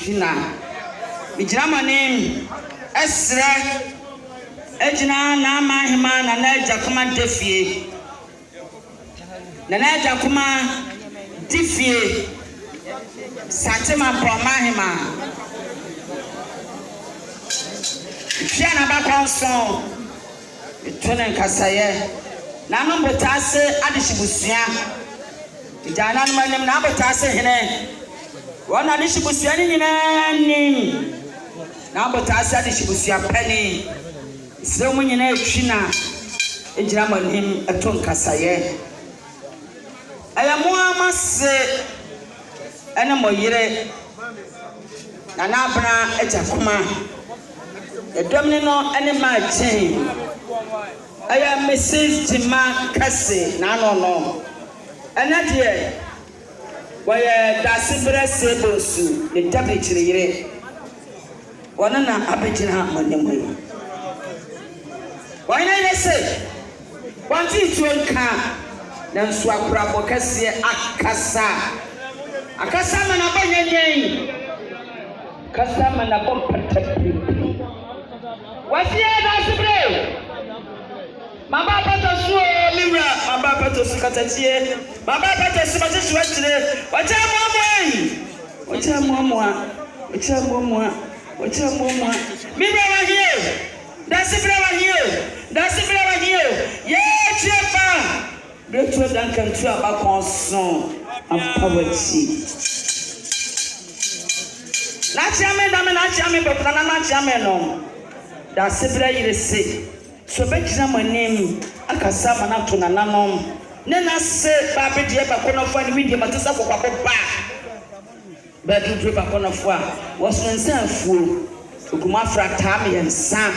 China. Mijamani Esra Ejina na mahima na naja kuma defie. Na naja kuma defie. Satima po mahima. Fiana ba konson. Itone kasaye. Na no botase adishibusua. Ijana no manem na botase hene. Wana adishibusua ni nyina ni. Na botase adishibusua pani. Se mu nyina etwina. Ejira manem aton kasaye. Aya mo amase ene moyire. Na na abra ejakoma. Edomni no ene ma chen. Aya Mrs. Tima Kase na no. Ena de waya dasibra sebosu ne tabe chirire. Wona na abegina manemwe. Why na say? Wanti tuonka na nso akura bokase akasa. Akasa mana banyenyen. Kasa mana bompatapri. Wasi dasibra Mama pato suo libra, mama pato su katatie, mama pato su matisu wachire, wacha muamua. Libra wa hiyo, dasibra wa hiyo, ye chefa, breto dankan tu aba konson, apawachi. Na chiame bopana na chiame no, dasibra yirese. So bekina manem akasa mana to nananom ne na se ba be de ba kono fo ni media matisa kokwa ba ba du ba kono fo a woso nsa afuo okuma frata me yensa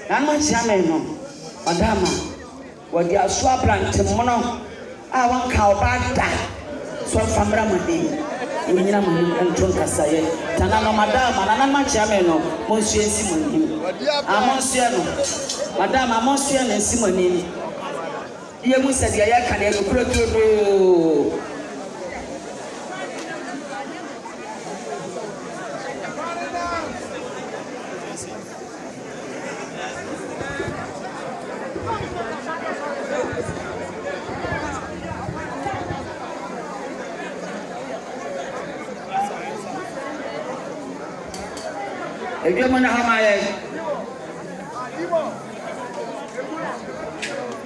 nan ma chiame no madama wodi aso abrante mono a wan ka oba da so famra manem nyina manem anton kasaye tanano madama nan ma chiame no monsu ensi manem Amonsia no. Madam Amonsia na Simoni. Ye mu se dia ya kan e no kurokurodo. Ege mana hamaye.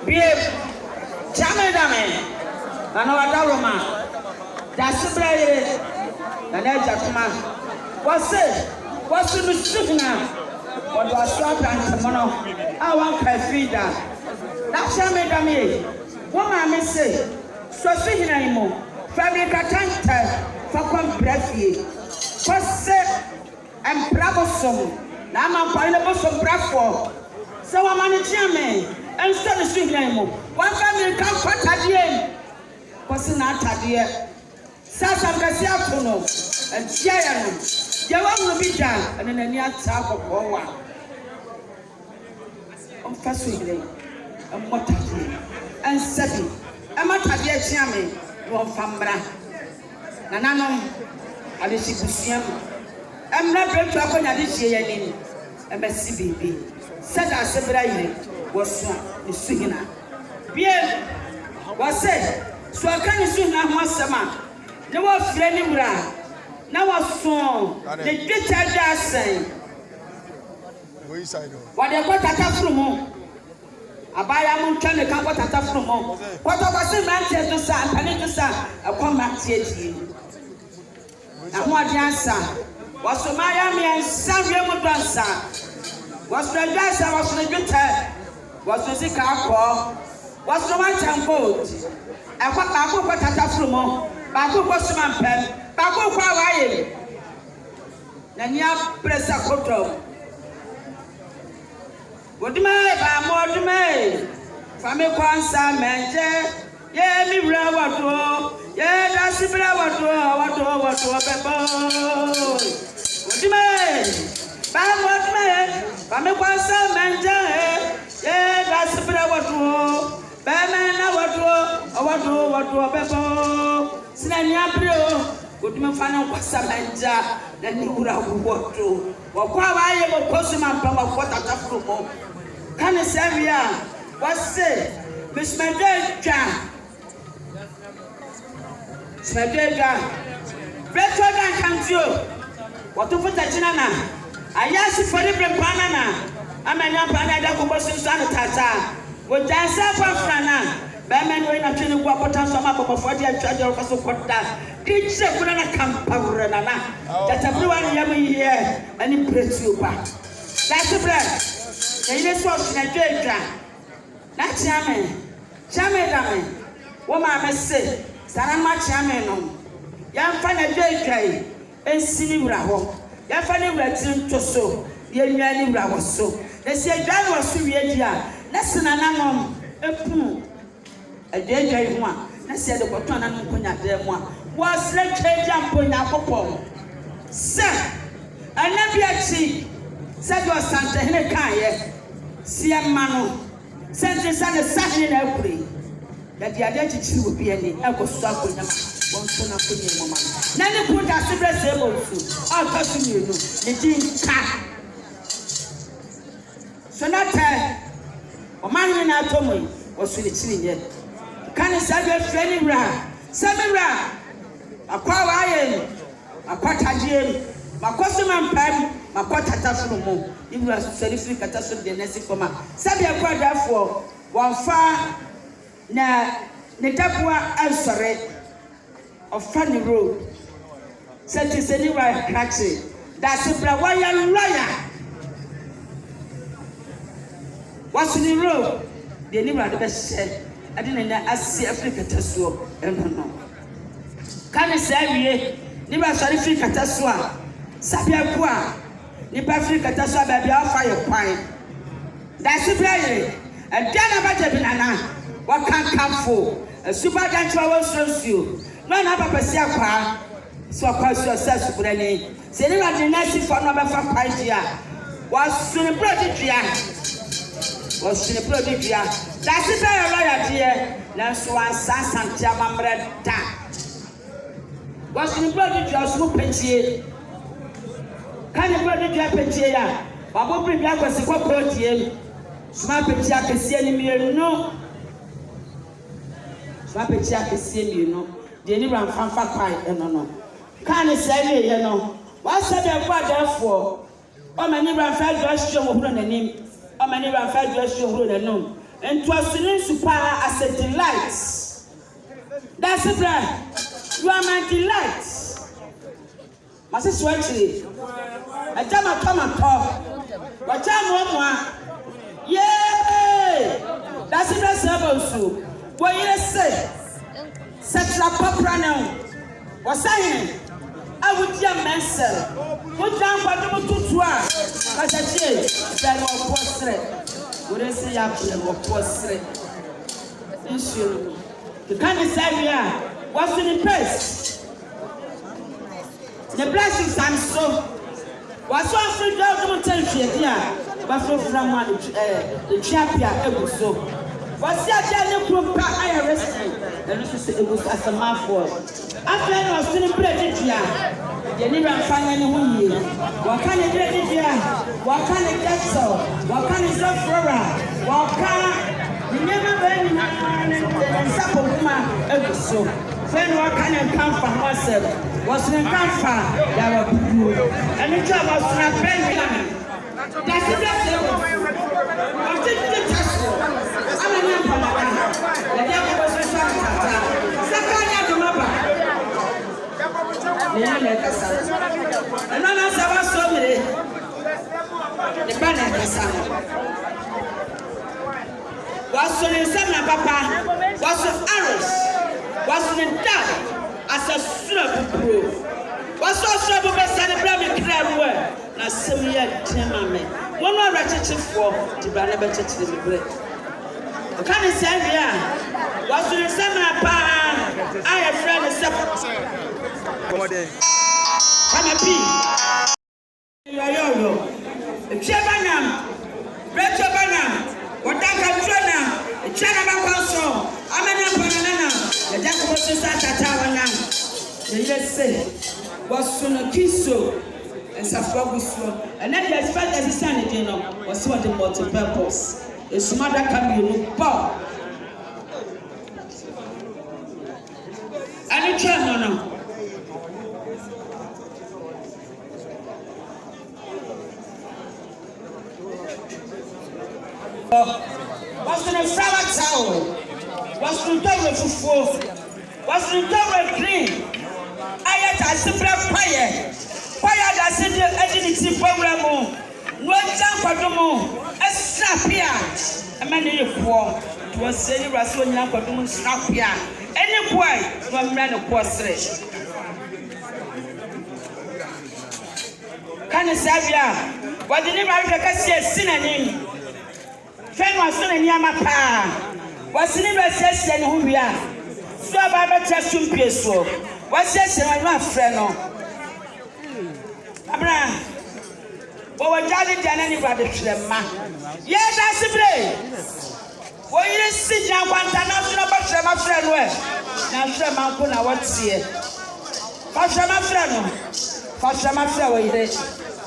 Bien, dame. Ana wadawoma. Dasibra ye. Na jakuma. Wase misufina. Wado aswa brand mono. Awan kafida. Na chame dame. Woma me se. So fihina imo. Fabrika tanta. Fakwan brafie. Wase emprabosom. Na ma kwale bosom brafo. So wa manichiame. And so the street name. One family come for Tadien. What's not Tadia? Sasam Cassiapono and Giano. Yawan will be done and then a near top of one. On first weekly, and Motati, and Seti, and Matadia Chiame, one Fambra. Nanano, Alicibusiam, and not going to happen at this year, and Messi. Said I said, was Sugina. Bien, was said, so I can't soon have one summer. No one friendly bra. Now was song. The bitter dancing. What they got at from home. I buy a moon can the camp at from home. What I was in Manchester to San, I need to say, I come back to you. And what the answer was to Miami and San Remo dancer. Was the dancer was the bitter. Was the sick alcohol, was the white and gold, and what Baku got at Frumo, Baku was man pen, Baku Hawaii. Nanya Pressa Coto. What may more to me? Family Kwanza Manje, ye me bravo, ye that's the bravo, what may? What may? Family Kwanza Manje. Yeah, that's the what Bama, what Bebo, Sinania Bro, Oduma fana kwasa manja na ni wura woto. Wakwa waye mo kosuma mpa wakota tafumo. Kane sevia wase mismedeja. Smedeja. Beto dan kantio. Watu futa china na. Ayasi fori brempana na. Amenya pana da ko bosu sanu tata. Wo jansa kwa frana. Ba men we na twene kwa potanso ma bobofo dia twaje ko so koda. Kiche kuna na kampawre na na. Tatabru wa yam yiye ani pretu ba. That's bread. Na ile so na dwedwa. Na chiame. Chiame dame. Wo ma mese. Sana ma chiame no. Ya mfa na dwedwa yi. Ensini wura ho. Ya mfa na wura tin toso. Ye nwa ni wura wo so. Na si adwan wo so wie dia. Na sina nanom epu. Ejeje yi ho a. Na si de koto na nkonya de mu a. Was let change ponya popom. Sir, anabi achi said was Santa Hene Kaye. See a mano. Sent his son a Saturday in April. That the identity will be any echo stop with them. One son of the woman. Nanny put us to bless able to. I'll continue. The jean cat. So not tell. A man in our tummy was really chilling yet. Can you say your friendly ra? Samira. Akwa waye akwata jiem makosoma mpam makota tafuru mu ibu asori kataso de nesi koma sabi akwa dafo wonfa na ne tapua ansore ofa ni road senti seni wa krachi da sibra waya lawyer wasuni road de ni wa de be she adina na asi Africa taso eno Kane sawie ni ba sori free kataso a sabia ku a ni ba free kataso a ba bia afa ye kwan da sibia ye na ba je binana wa kankanfo super dancho wa sonsuo no na ba pese akwa so akwa so sa subrani se ni ba de na si fo no ba fa kwan dia wa suni project dia da sibia ye lo ya dia na so ansa santia mamre da was in blood just who pentie. Can you blood your pentie? Babo bring ya kwasi kwa protie. Sma pentie akese ni mi no. Sma pentie akese mi no. De ni ran fanfa kwai no. Can you say ye no? Wa say be kwa therefore. O mani ran fa just show huro nanim. O mani ran fa just show huro nanim. And to assume super as a delight. That's it, right? You are my delight. My sister, I tell my come and talk. But tell me, yay! That's it, that's about you. What you say? Such a papa now. What's saying? I would young man sir. Put down what you do to us. As I say, that was portrait. Would I say after the portrait? Issue. The kind of say, what's in the press? The blessings and so. What's one free dog to tell you? But from one, the champion, ever so. What's your journey from I arrested? And this is as a man for. After I was in the bread, you never find any way. What kind of bread? What kind of castle? What kind of flora? What kind? You never been in supper woman, ever so. When what can you come from myself? Was in Kamfa, there were people. And the job was not paying. That's the best ever. I'm taking the test. I'm a number. The devil was a shot. Sakanya to Maba. And none of us was so many. The banner is was in Sama Papa, was in Aris. Was in that as a struggle. Was also a best celebrating crowd where na similar temame. One more ratchet for the Banaba to the break. The kind of say, yeah, was in Sama Pa. I have friend is come a pea. Yo, Chebanam, Rachel Banam, what I can train a Chanaba Council. I'm an emperor. The Jacob was at Tawana. The yes, say was soon a kiso and Safagus, and then there's felt as a sanity, was what the multi purpose. A smarter can be no power. And a chairman. Was in a flower tower, was to tower for was to tower clean. I had a simple fire that said the agility program. No jump for the moon, a snap here. A man in the poor was saying, Rasul Young for the moon snap here. Any boy, one man of course. Can you say, what did you write a synonym? Friend was soon in Yamapa. Was in the session and who we are. So about just to be so. What's this? I'm not friend. Abraham. But what Johnny done anybody to them, man? Yes, that's the play. Well, you sit down one time, not about my friend. Now, friend, my uncle, what's here? What's my friend? What's my friend?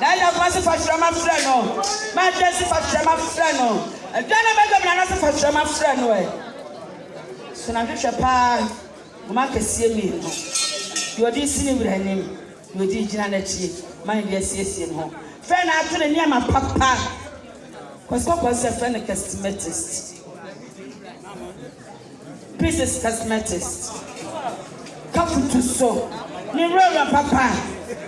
Now, you must have my friend. My dress is my friend. And then I make a my friend. So now, this is a pie. Mark see me. You are this with her name. You did Janet, mind yes, yes, in home. Friend, I told near my papa. Because what was a friend, a cosmetist? Princess cosmetist. Come to so. Nero, papa.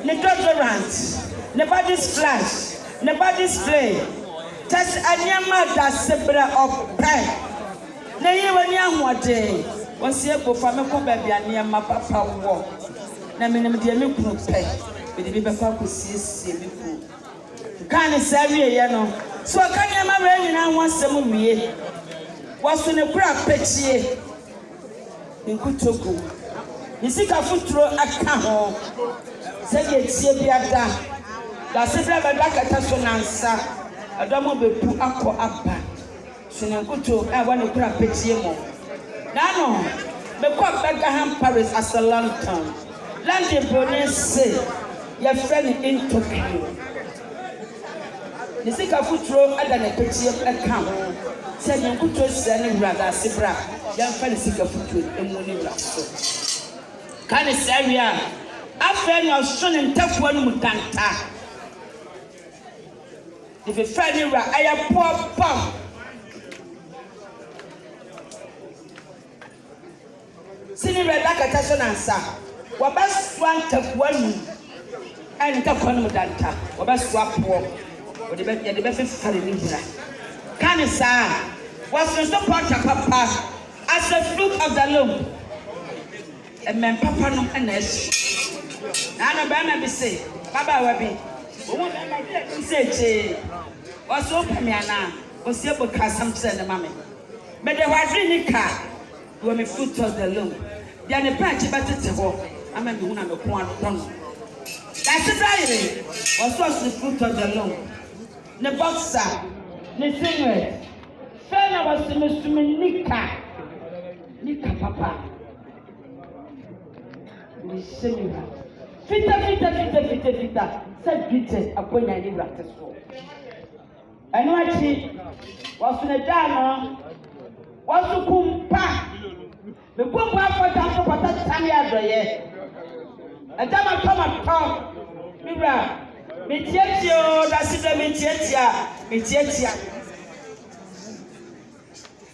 The deodorant. The body's flash. The body's flame. Just a near mother, Sabra of pen. The year when young one day was here for family baby and near my papa walk. Na me na me de me kunu pɛ me de bi bɛfa ko siesie me kunu kan sa wie ye no so kan ye ma ba nyina ho asɛm wie waso ne kura pɛchie nkutoku nisika futuro aka ho sɛ ye tie bi ada da se bra ba kata so nansa adomo bepu akɔ aba so ne nkuto a wa ne kura pɛchie mo na no me kɔ Beckham Paris as a lantern. Landing Bonnet say, your friend in Tokyo. The sick of footro and a picture account. Said you could just send rather Sibra, young friend sick of footro and money rasso. Can I say, after your son and tough one mutanta. If a friend you are, I am poor pump. Sini red like a tasson answer. Wabas one tap one and tap one mutanta. Wabas swap war. Or the best for the Libra. Can you say? Was the support of papa as a fruit of the loom? And man, papa no NS. Nana Bama be say, Baba Wabby. Who say, was open me now, was able to cast some send the mammy. But there was really car when the fruit of the loom. Then the patch better to walk. I mean, one of the one. That's the diary. Was the fruit of the loom. The boxer, the singer. Fena was the Mr. Nika Papa. The singer. Fita. Said Peter, a point I did right as well. And what she was in a dama was to Kumpa. The Kumpa for that Tanya. A dama come and talk. Mira, Mitietio, that's it, Mititia.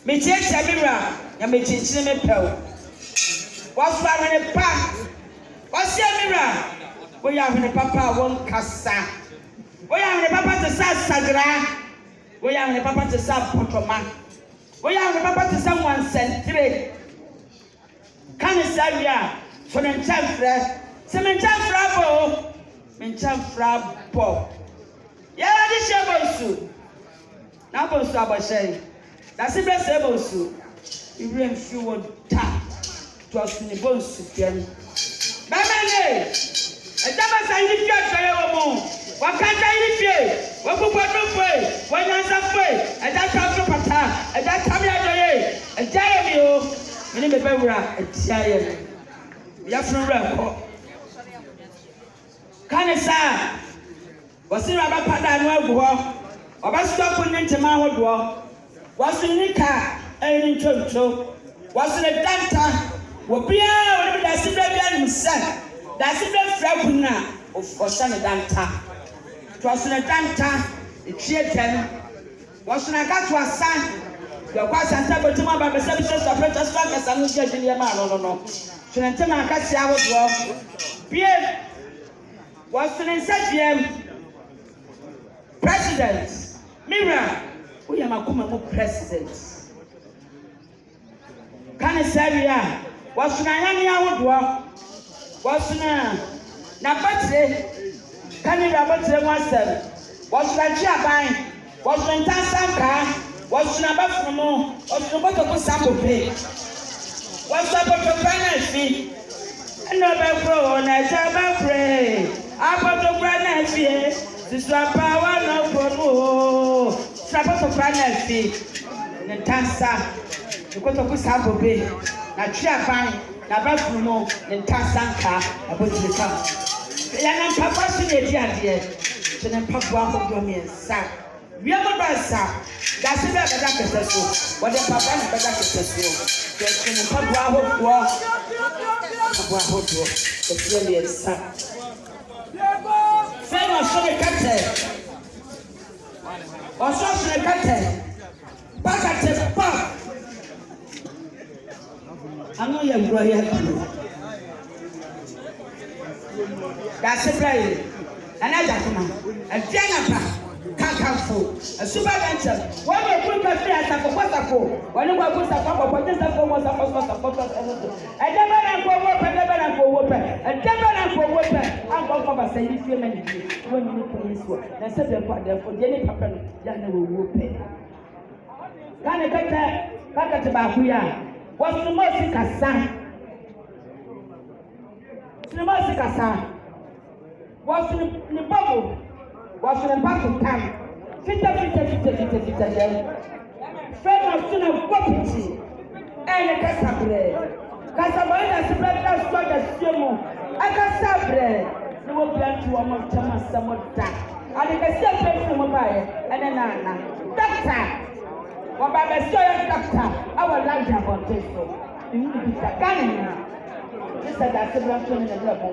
Mititia, Mira, and Mititia Pel. What's that in a pack? What's your Mira? We have the papa won't cassa. We have the papa to say Sagra. We have the papa to say Potoma. We have the papa to someone sent three. Can you say, yeah, for the chamfra? Cementan Frabo, Mencham Frabo. Yeah, this Shabosu. Now, Sabashay. That's the best Ebosu. You bring few tap to us in the bones again. Mamma, a double sided judge, what can't I live? What could I do? When you're halfway, and that comes to Pata, and that comes out a giant, and in the Bevera, a giant. You have to run. Kanisa wasiri abapada no agu ho obastop ntema ahodo wasiri nika eni ntwotwo wasiri danta wobia woni da sibra bia nimsa da sibra fraguna osane danta twasiri danta echieten wasiri akatwa san kwa santa botuma ba besa bisa separate strike sanu jeje ma no ntema akasi ahodo bia wasiri nsagiem president Mira we am akoma mo president Kanisaria wasuna yani ahodo wasuna na batre kanira batre wasem wasuna chiaban wasuna tansanka wasuna bafumo wasuna botoko sambope wasuna botoko nafi no be pro na jaba pray abotoko nafi this one power no promo sabato planet ne tansa because of sabobe na chiaban na bafumo ne tansanka abotika ya na papa so ne diade so ne papa ho mi ensa wi amabasa da se be beda keseso wo de papa ne beda keseso so ne papa ho do so ne ensa Fais sur le quartier. On sort sur le quartier. Pas quartier, pas. Anu ya broya kilo. Da sepraye. Ana jakuma. Adiana pa. Kakanfo. Asuba ganta. Wa me ku ka fi asakoko. Wani kwa ku sakoko, kwa sako mo sakoko. Adaba na ko wo pe, adaba na ko wo pe. Adaba na ko wo pe. Anko ba say ni fi mani. Woni ni police wo. Na se be kwa de fo de ni papa no. Ya na wo pe. Kane kata ba ku ya. Wasu mo si kasa. Sinema si kasa. Wasu ni babo. Was an impact time. Fita there. Friend of student property. And a casabre. Casabre, that's what the sumo. A casabre. No will be to one more time as some more time. And you can still pay from a buyer and an Anna. Doctor. What by the story, doctor? Our life about this. You need to be a gun. This is that's the one in the level.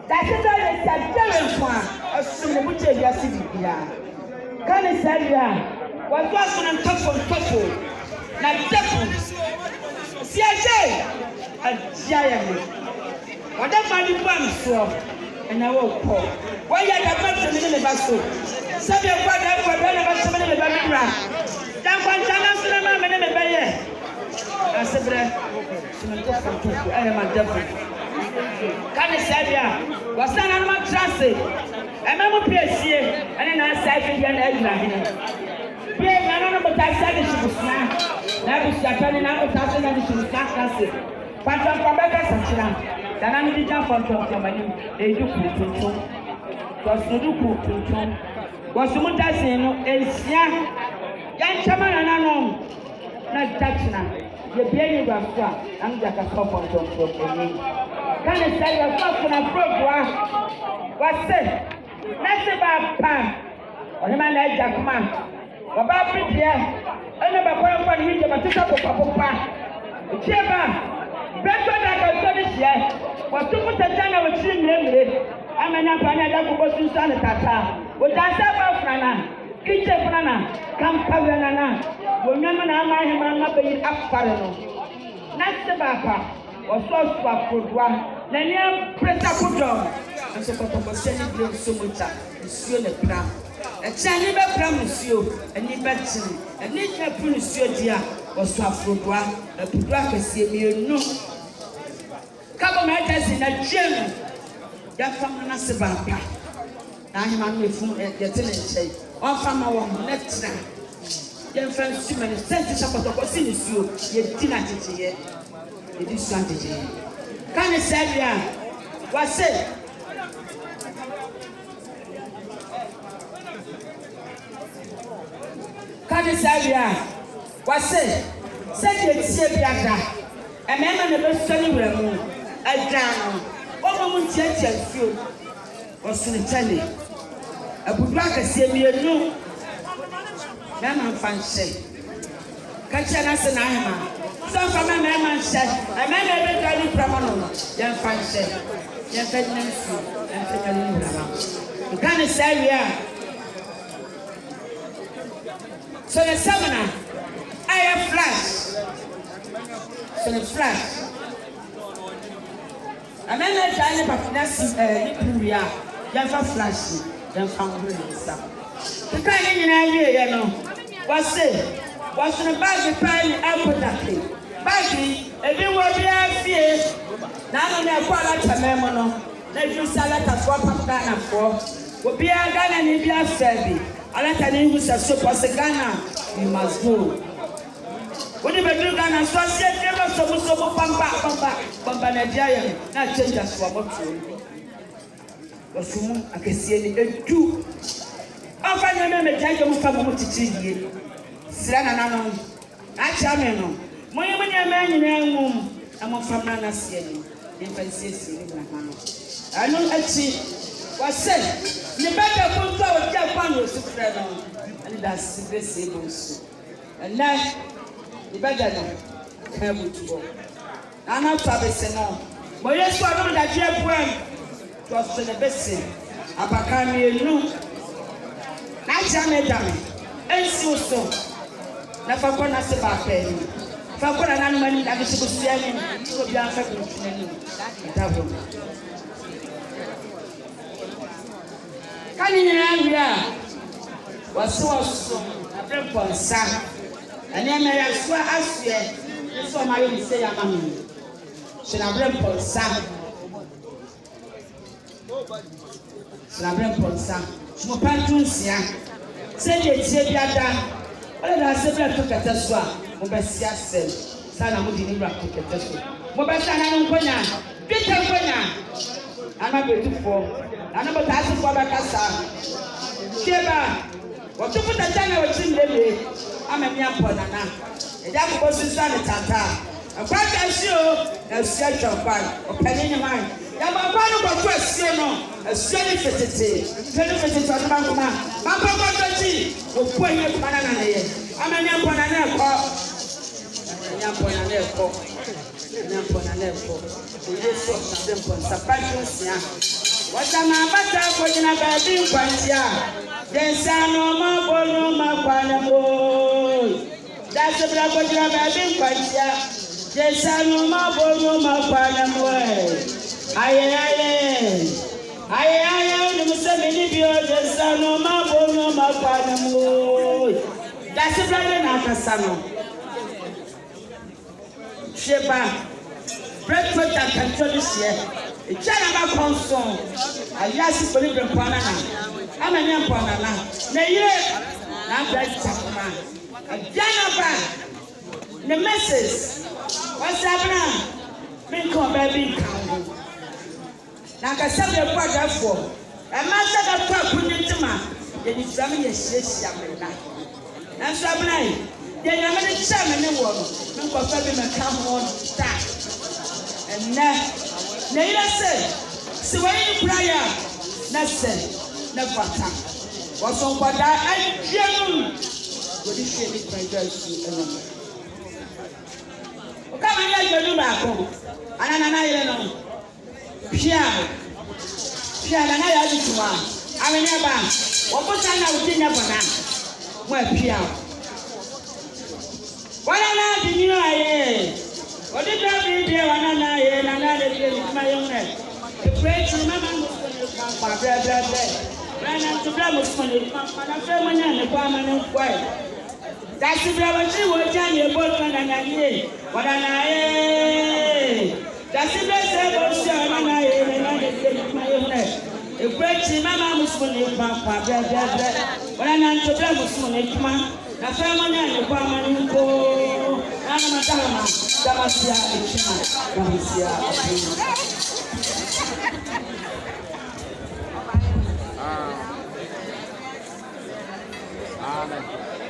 That is all it's a very one. A simple which is your city. Kanisaria was walking on top of Topo. Now, Topo. CJ, a giant. Whatever you want for, and I will call. Why you have a man in the vessel? Some of what I have never seen in the Babylon. That one time, I'm in the bay. I said, I am a devil. Kanisaria was an animal transit. A member PSC and an outside Indian Edna. Be a man of the outside she was not. That was Japan and 1,000 and she was not classic. But from Quebec, Sanchina, then I'm the jump on top of my name. They do put was to do put was to Mutasino, young chairman and unknown. Not Dutchna. The baby was flat and like a cup on top of me. Can I say your thoughts on a program? What's it? Let's about Pam. Or the man like Jackman. About Pitia. I never put up on him to pick up a papa. Chairman, breakfast I got so this year. What to put a channel with him namely. I'm an Apana who was in Santa Tata. With that about Nana. Kitchen Nana. Come Pavanana. Remember now, my man, being up Parano. That's the Bapa. Or so for one, then you press up for dog. And so for sending them so much. Monsieur le Plan. A Chinese promise you, and you bet me, and need to promise you, dear, or so for one, a prophecy, you know. Couple matters in a gym. That from Nasabapa. Now I'm on with food at the tenant. Or from our next time. Young friends, too many senses of what was in you, yet dinner here. It is strategy. Can you say, what's it? Can you say, what's it? Say it, say it, and then the best study will move. A down. What woman change you? wɔsoro kyɛle abudu akɛseɛ mmienu mɛma mfa nhyɛ kakyɛ na se na ahema sɛ mfa mɛma nhyɛ ɛmɛma ɛbɛdwa ne prama no yɛmfa nhyɛ yɛmfa nyina nsuo yɛmfa dwa ne prama nka ne sɛ awie a so ne sɛmina ayɛ flash so ne flash ɛmɛma ɛdwa ne papina si ne kuruwi a yɛmfa flash yɛmfa nwere ne nsa nka ne nyinaa wie yɛ no wɔsene baagi paa ne apodake baagi ebi wɔ biara fie na ano na ɛkɔ alatamɛ mu no na ebi sɛ alatafoɔ pam Ghanafoɔ obiara Ghana ne bi afɛ bi alata ne ihu sɛ so pɔse Ghana we must go wode bɛduru Ghana so aseɛ fie bɛ sobo pampa na adi ayɛ na akyɛ gyasoa bɔtoo wɔsomu akɛseɛ ne edu ɔfa nyɛ mɛ gya mu fa mo titiri die sira na nanom akyɛ me no moyɛ mo nyɛ nyinaa ngum na mo fam na naseɛ ni mfa siesie ni na no ano akyi wɔsɛ ne bɛda kuntu a wɔgya kwan wɔ sufrɛ no ani da sibese bo nso ɛnɛ ne bɛda no ka butubo na na fa bese no moyɛ so adom da gye buam to ɔso ne bese abaka mienu na akyɛ me da me ensi so na fa kɔ na se ba pɛ ni fa kɔ na nanu mani da kisi busia ni ko bi an fa ko tuni ni da bo kani nyina awia wɔso na brɛ ponsa ɛne me ya so asue so ma yɛ se ya ma me so na brɛ ponsa mo pantunsia se je tie biada ole da se bla to kete so a mo be sia sel sana mo di ni bla to kete so mo be sana no nkonya bita nkonya ana be tufo ana bo ta asifo ba kasa keba wo tufu ta tana wo chindele amemia mpona na e ja ko so sa ne tata akwa ka sio na sia chokwan o pani ni man ya ba kwa no ko asio no asio ni fetete on ba kuma ba ko ko tochi o ku enye kuma na na ye amanya mpona na ekọ o yeso na dem pon sapaju sia wata ma bata ko jina ba bi nkwantia densa no ma bolu ma kwana mo da se bra ko jina ba bi nkwantia densa no ma bolu ma kwana mo aye ni musemini bio densa no ma bolu ma kwana mo da se bra na akasa no sheba breakfast and control here echana ba konson ayasi poli brepana na amanya mpona na ye na bread chakma ajana ba the message what's happening me come baby kan na ka sabe kwa dafo e ma se ka kwa kunyitima ye ni fam ye hiesia me na so abnai ye nyame ne chame ne wo no nko fa bi me ka ho ta na ila se wani prayer na se na fata waso kwada ajianu godi se ni prayer su eno o ka ma ya jenu ba ko anana na ile no pia na ya dituma amenya ba wo ko sa na utinya bana mo pia wala na dinyo aye odi dabi de wana na ye na na de ma yone e pray to mama musoni pa bra na na to bra musoni pa na fe mo nya ne kwa ma ne kwai da si bra wa chi wo ja ye bo na ye wala na ye da si bra se bo si na ye na de ma yone e pray to mama musoni pa bra wala na to bra musoni pa na fe mo nya ne kwa ma ne ko ana madama damasia echima damasia amen